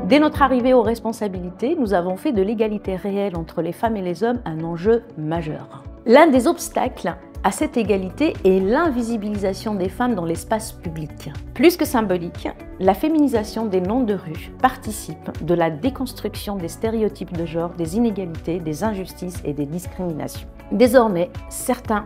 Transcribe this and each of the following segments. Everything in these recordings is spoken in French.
Dès notre arrivée aux responsabilités, nous avons fait de l'égalité réelle entre les femmes et les hommes un enjeu majeur. L'un des obstacles à cette égalité est l'invisibilisation des femmes dans l'espace public. Plus que symbolique, la féminisation des noms de rue participe de la déconstruction des stéréotypes de genre, des inégalités, des injustices et des discriminations. Désormais, certains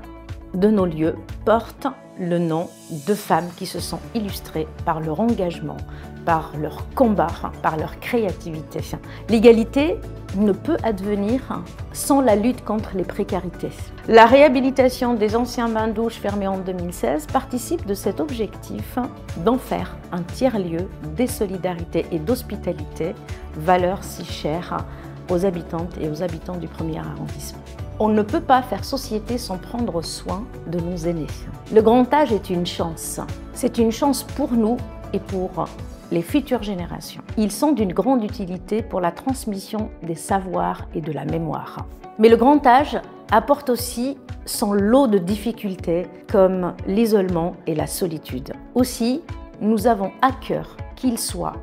de nos lieux portent le nom de femmes qui se sont illustrées par leur engagement, par leur combat, par leur créativité. L'égalité ne peut advenir sans la lutte contre les précarités. La réhabilitation des anciens bains-douches fermés en 2016 participe de cet objectif d'en faire un tiers-lieu des solidarités et d'hospitalité, valeur si chère aux habitantes et aux habitants du 1er arrondissement. On ne peut pas faire société sans prendre soin de nos aînés. Le grand âge est une chance. C'est une chance pour nous et pour les futures générations. Ils sont d'une grande utilité pour la transmission des savoirs et de la mémoire. Mais le grand âge apporte aussi son lot de difficultés comme l'isolement et la solitude. Aussi, nous avons à cœur qu'ils soient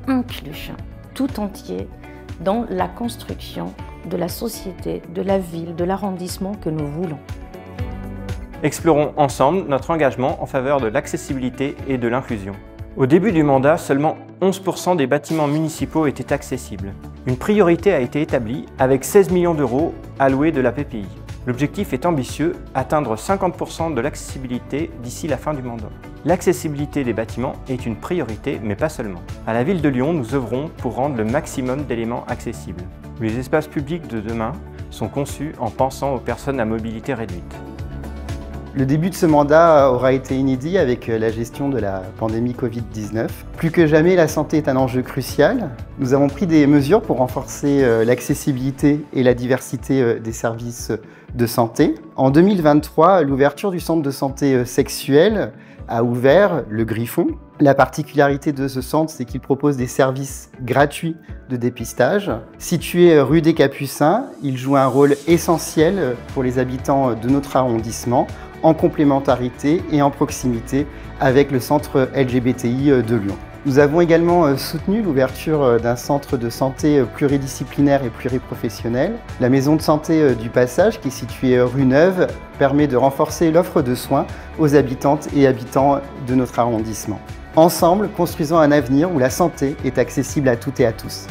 inclus tout entier dans la construction de la société, de la ville, de l'arrondissement que nous voulons. Explorons ensemble notre engagement en faveur de l'accessibilité et de l'inclusion. Au début du mandat, seulement 11% des bâtiments municipaux étaient accessibles. Une priorité a été établie avec 16 millions d'euros alloués de la PPI. L'objectif est ambitieux, atteindre 50% de l'accessibilité d'ici la fin du mandat. L'accessibilité des bâtiments est une priorité, mais pas seulement. À la ville de Lyon, nous œuvrons pour rendre le maximum d'éléments accessibles. Les espaces publics de demain sont conçus en pensant aux personnes à mobilité réduite. Le début de ce mandat aura été inédit avec la gestion de la pandémie Covid-19. Plus que jamais, la santé est un enjeu crucial. Nous avons pris des mesures pour renforcer l'accessibilité et la diversité des services de santé. En 2023, l'ouverture du centre de santé sexuelle a ouvert le Griffon. La particularité de ce centre, c'est qu'il propose des services gratuits de dépistage. Situé rue des Capucins, il joue un rôle essentiel pour les habitants de notre arrondissement, en complémentarité et en proximité avec le centre LGBTI de Lyon. Nous avons également soutenu l'ouverture d'un centre de santé pluridisciplinaire et pluriprofessionnel. La maison de santé du Passage, qui est située rue Neuve, permet de renforcer l'offre de soins aux habitantes et habitants de notre arrondissement. Ensemble, construisons un avenir où la santé est accessible à toutes et à tous.